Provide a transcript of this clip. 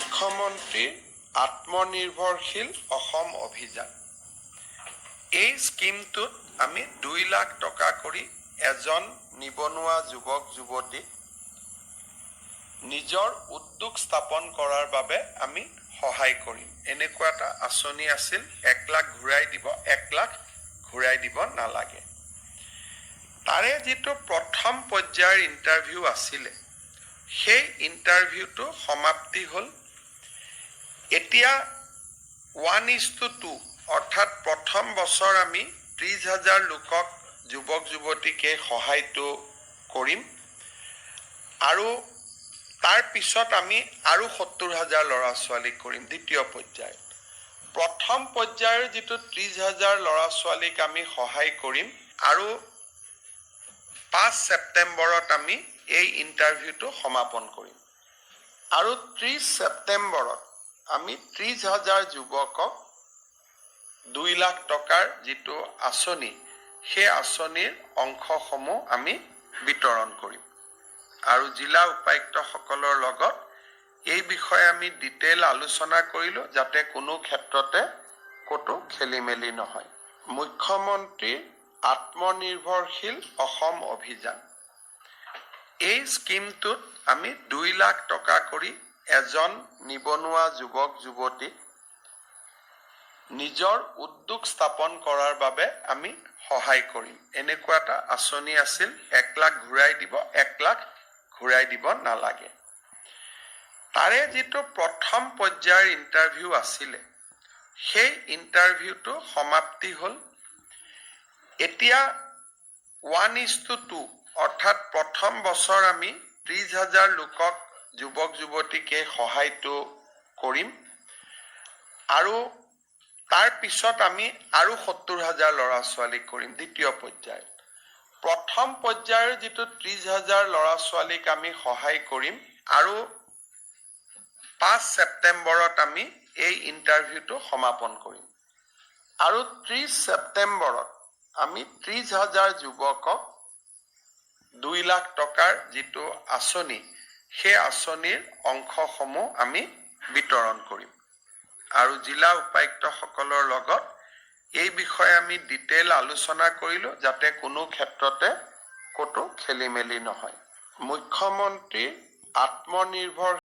মুখ্যমন্ত্ৰীৰ আত্মনিৰ্ভৰশীল অসম অভিযান। এই স্কিমটোত আমি 2 লাখ টকা কৰি এজন নিবনুৱা যুৱক যুৱতী নিজৰ উদ্যোগ স্থাপন কৰাৰ বাবে আমি সহায় কৰিম। এনেকুৱা এটা আঁচনি আছিল, 1 লাখ ঘূৰাই দিব, 1 লাখ ঘূৰাই দিব নালাগে। তাৰে যিটো প্ৰথম পৰ্যায়ৰ ইণ্টাৰভিউ আছিলে, সেই ইণ্টাৰভিউটো সমাপ্তি হ'ল। এতিয়া 1:2 অৰ্থাৎ প্ৰথম বছৰ আমি 30,000 লোকক যুৱক যুৱতীক এই সহায়টো কৰিম আৰু তাৰ পিছত আমি আৰু 70,000 ল'ৰা ছোৱালীক কৰিম দ্বিতীয় পৰ্যায়ত। প্ৰথম পৰ্যায়ৰ যিটো 30,000 ল'ৰা ছোৱালীক আমি সহায় কৰিম আৰু 5 ছেপ্টেম্বৰত আমি এই ইণ্টাৰভিউটো সমাপন কৰিম আৰু 30 ছেপ্টেম্বৰত আমি 30,000 যুৱকক 2 লাখ টকাৰ যিটো আঁচনি, সেই আঁচনিৰ অংশসমূহ আমি বিতৰণ কৰিম আৰু জিলা উপায়ুক্তসকলৰ লগত এই বিষয়ে আমি ডিটেইল আলোচনা কৰিলোঁ, যাতে কোনো ক্ষেত্ৰতে ক'তো খেলি মেলি নহয়। মুখ্যমন্ত্ৰীৰ আত্মনিৰ্ভৰশীল অসম অভিযান। এই স্কিমটোত আমি 2 লাখ টকা কৰি এজন নিবনুৱা যুৱক যুৱতীক নিজৰ উদ্যোগ স্থাপন কৰাৰ বাবে আমি সহায় কৰিম। এনেকুৱা এটা আঁচনি আছিল, 1 লাখ ঘূৰাই দিব, 1 লাখ ঘূৰাই দিব নালাগে। তাৰে যিটো প্ৰথম পৰ্যায়ৰ ইণ্টাৰভিউ আছিলে, সেই ইণ্টাৰভিউটো সমাপ্তি হ'ল। এতিয়া 1:2 অৰ্থাৎ প্ৰথম বছৰ আমি 30,000 লোকক যুৱক যুৱতীক এই সহায়টো কৰিম আৰু তাৰ পিছত আমি আৰু 70,000 ল'ৰা ছোৱালীক কৰিম দ্বিতীয় পৰ্যায়ত। প্ৰথম পৰ্যায়ৰ যিটো 30,000 ল'ৰা ছোৱালীক আমি সহায় কৰিম আৰু 5 ছেপ্টেম্বৰত আমি এই ইণ্টাৰভিউটো সমাপন কৰিম আৰু 30 ছেপ্টেম্বৰত আমি 30,000 যুৱকক 2 লাখ টকাৰ যিটো আঁচনি, সেই আঁচনিৰ অংশসমূহ আমি বিতৰণ কৰিম আৰু জিলা উপায়ুক্তসকলৰ লগত এই বিষয়ে আমি ডিটেইল আলোচনা কৰিলোঁ, যাতে কোনো ক্ষেত্ৰতে ক'তো খেলি মেলি নহয়। মুখ্যমন্ত্ৰীৰ আত্মনিৰ্ভৰ